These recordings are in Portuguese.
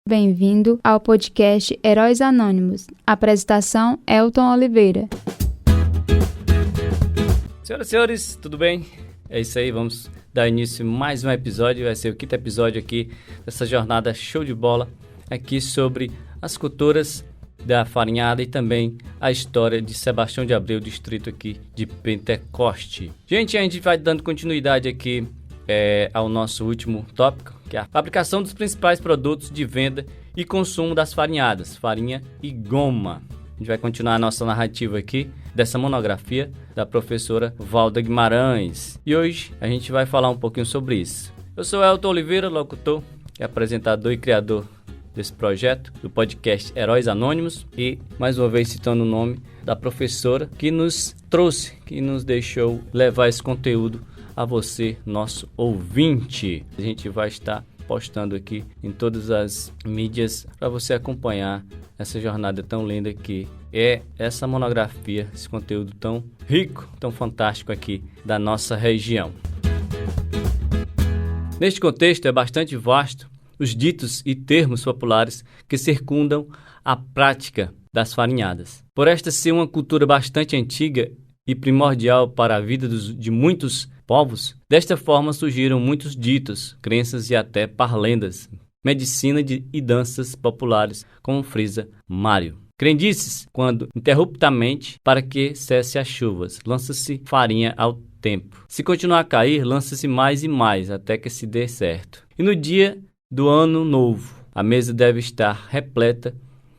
Bem-vindo ao podcast Heróis Anônimos. Apresentação: Elton Oliveira. Senhoras e senhores, tudo bem? É isso aí, vamos dar início a mais um episódio. Vai ser o quinto episódio aqui dessa jornada show de bola aqui sobre as culturas da farinhada e também a história de Sebastião de Abreu, distrito aqui de Pentecoste. Gente, a gente vai dando continuidade aqui ao nosso último tópico, que é a fabricação dos principais produtos de venda e consumo das farinhadas, farinha e goma. A gente vai continuar a nossa narrativa aqui dessa monografia da professora Valda Guimarães. E hoje a gente vai falar um pouquinho sobre isso. Eu sou Elton Oliveira, locutor, apresentador e criador desse projeto, do podcast Heróis Anônimos, e mais uma vez citando o nome da professora que nos trouxe, que nos deixou levar esse conteúdo a você, nosso ouvinte. A gente vai estar postando aqui em todas as mídias para você acompanhar essa jornada tão linda que é essa monografia, esse conteúdo tão rico, tão fantástico aqui da nossa região. Neste contexto é bastante vasto os ditos e termos populares que circundam a prática das farinhadas. Por esta ser uma cultura bastante antiga e primordial para a vida de muitos povos, desta forma surgiram muitos ditos, crenças e até parlendas, medicina e danças populares, como frisa Mário. Crendices, quando interruptamente, para que cesse as chuvas, lança-se farinha ao tempo. Se continuar a cair, lança-se mais e mais, até que se dê certo. E no dia do ano novo, a mesa deve estar repleta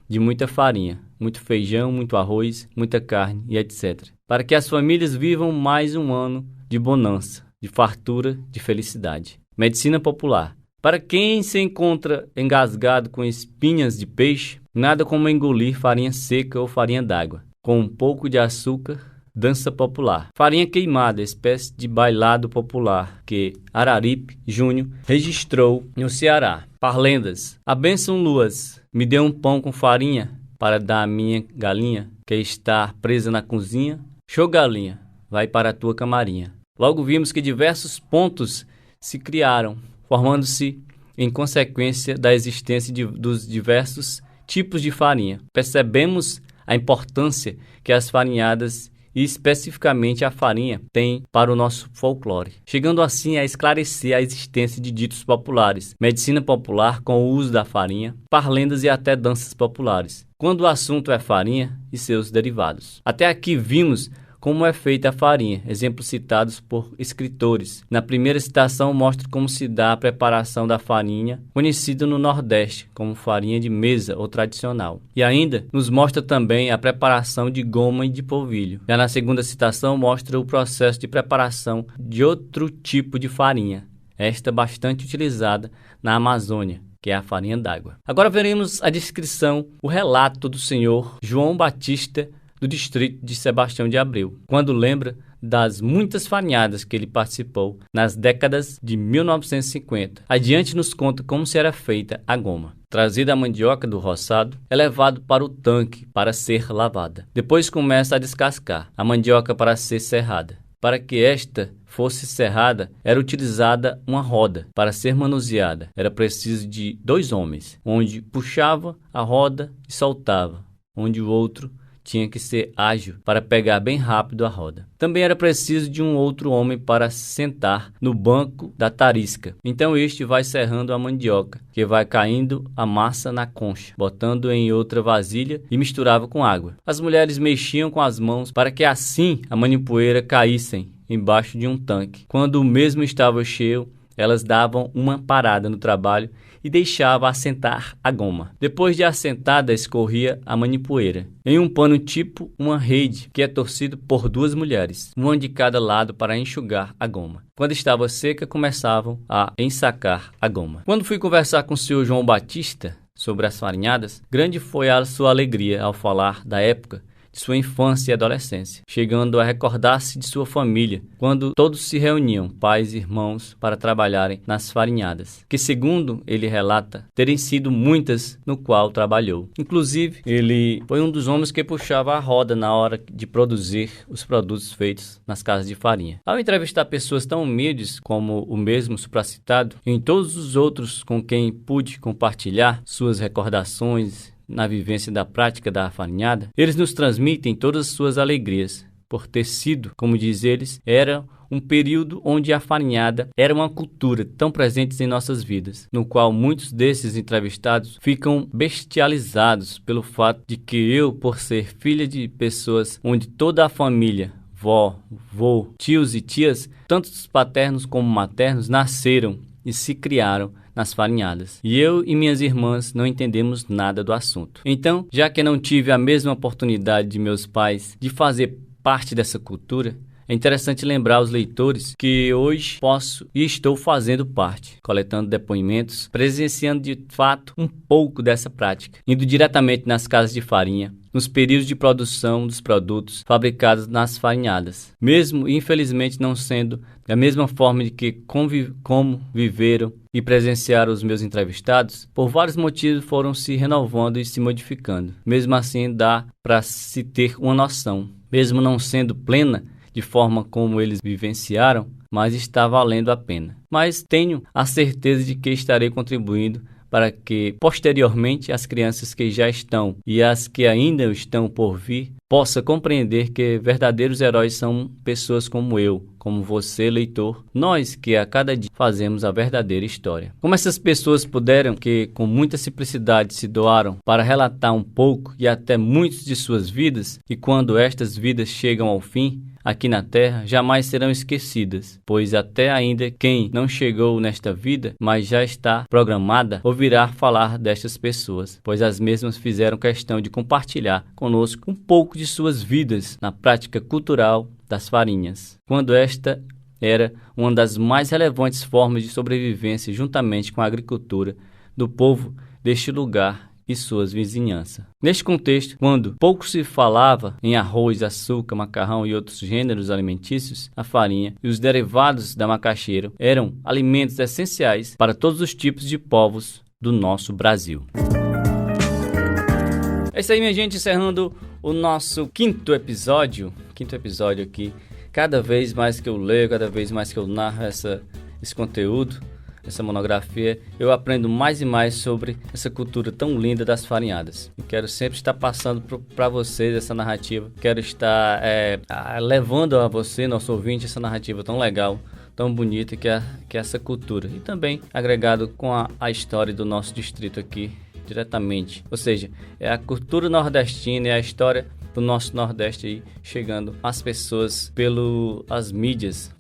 de muita farinha, muito feijão, muito arroz, muita carne e etc. Para que as famílias vivam mais um ano de bonança, de fartura, de felicidade. Medicina popular. Para quem se encontra engasgado com espinhas de peixe, nada como engolir farinha seca ou farinha d'água, com um pouco de açúcar. Dança popular. Farinha queimada, espécie de bailado popular que Araripe Júnior registrou no Ceará. Parlendas. A bênção luas, me dê um pão com farinha para dar à minha galinha que está presa na cozinha. Show galinha, vai para a tua camarinha. Logo vimos que diversos pontos se criaram, formando-se em consequência da existência dos diversos tipos de farinha. Percebemos a importância que as farinhadas e especificamente a farinha tem para o nosso folclore, chegando assim a esclarecer a existência de ditos populares, medicina popular com o uso da farinha, parlendas e até danças populares, quando o assunto é farinha e seus derivados. Até aqui vimos como é feita a farinha, exemplos citados por escritores. Na primeira citação mostra como se dá a preparação da farinha, conhecida no Nordeste como farinha de mesa ou tradicional. E ainda nos mostra também a preparação de goma e de polvilho. Já na segunda citação mostra o processo de preparação de outro tipo de farinha, esta bastante utilizada na Amazônia, que é a farinha d'água. Agora veremos a descrição, o relato do senhor João Batista, do distrito de Sebastião de Abreu, quando lembra das muitas farinhadas que ele participou nas décadas de 1950. Adiante nos conta como se era feita a goma. Trazida a mandioca do roçado, é levado para o tanque para ser lavada. Depois começa a descascar a mandioca para ser serrada. Para que esta fosse serrada, era utilizada uma roda para ser manuseada. Era preciso de 2 homens, onde puxava a roda e soltava, onde o outro tinha que ser ágil para pegar bem rápido a roda. Também era preciso de um outro homem para sentar no banco da tarisca. Então este vai serrando a mandioca, que vai caindo a massa na concha, botando em outra vasilha e misturava com água. As mulheres mexiam com as mãos para que assim a manipoeira caíssem embaixo de um tanque. Quando o mesmo estava cheio, elas davam uma parada no trabalho e deixavam assentar a goma. Depois de assentada, escorria a manipoeira em um pano tipo uma rede que é torcido por 2 mulheres, uma de cada lado para enxugar a goma. Quando estava seca, começavam a ensacar a goma. Quando fui conversar com o senhor João Batista sobre as farinhadas, grande foi a sua alegria ao falar da época de sua infância e adolescência, chegando a recordar-se de sua família, quando todos se reuniam, pais e irmãos, para trabalharem nas farinhadas, que, segundo ele relata, terem sido muitas no qual trabalhou. Inclusive, ele foi um dos homens que puxava a roda na hora de produzir os produtos feitos nas casas de farinha. Ao entrevistar pessoas tão humildes como o mesmo supracitado, e em todos os outros com quem pude compartilhar suas recordações na vivência da prática da farinhada, eles nos transmitem todas as suas alegrias, por ter sido, como diz eles, era um período onde a farinhada era uma cultura tão presente em nossas vidas, no qual muitos desses entrevistados ficam bestializados pelo fato de que eu, por ser filha de pessoas onde toda a família, vó, vô, tios e tias, tanto os paternos como maternos, nasceram e se criaram nas farinhadas. E eu e minhas irmãs não entendemos nada do assunto. Então, já que não tive a mesma oportunidade de meus pais de fazer parte dessa cultura, é interessante lembrar aos leitores que hoje posso e estou fazendo parte, coletando depoimentos, presenciando de fato um pouco dessa prática, indo diretamente nas casas de farinha, nos períodos de produção dos produtos fabricados nas farinhadas, mesmo infelizmente não sendo da mesma forma de que como viveram e presenciaram os meus entrevistados, por vários motivos foram se renovando e se modificando. Mesmo assim dá para se ter uma noção, mesmo não sendo plena de forma como eles vivenciaram, mas está valendo a pena. Mas tenho a certeza de que estarei contribuindo para que, posteriormente, as crianças que já estão e as que ainda estão por vir possam compreender que verdadeiros heróis são pessoas como eu, como você, leitor, nós que a cada dia fazemos a verdadeira história. Como essas pessoas puderam, que com muita simplicidade se doaram para relatar um pouco e até muitos de suas vidas, e quando estas vidas chegam ao fim, aqui na Terra, jamais serão esquecidas, pois até ainda quem não chegou nesta vida, mas já está programada, ouvirá falar destas pessoas, pois as mesmas fizeram questão de compartilhar conosco um pouco de suas vidas na prática cultural das farinhas, quando esta era uma das mais relevantes formas de sobrevivência juntamente com a agricultura do povo deste lugar e suas vizinhanças. Neste contexto, quando pouco se falava em arroz, açúcar, macarrão e outros gêneros alimentícios, a farinha e os derivados da macaxeira eram alimentos essenciais para todos os tipos de povos do nosso Brasil. É isso aí, minha gente, encerrando o nosso quinto episódio aqui. Cada vez mais que eu leio, cada vez mais que eu narro esse conteúdo, essa monografia, eu aprendo mais e mais sobre essa cultura tão linda das farinhadas. Eu quero sempre estar passando para vocês essa narrativa, quero estar levando a você, nosso ouvinte, essa narrativa tão legal, tão bonita que é essa cultura, e também agregado com a história do nosso distrito aqui diretamente, ou seja, é a cultura nordestina, é a história do nosso Nordeste aí, chegando às pessoas as mídias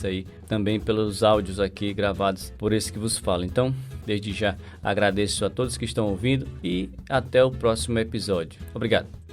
aí, também pelos áudios aqui gravados por esse que vos fala. Então, desde já agradeço a todos que estão ouvindo e até o próximo episódio. Obrigado.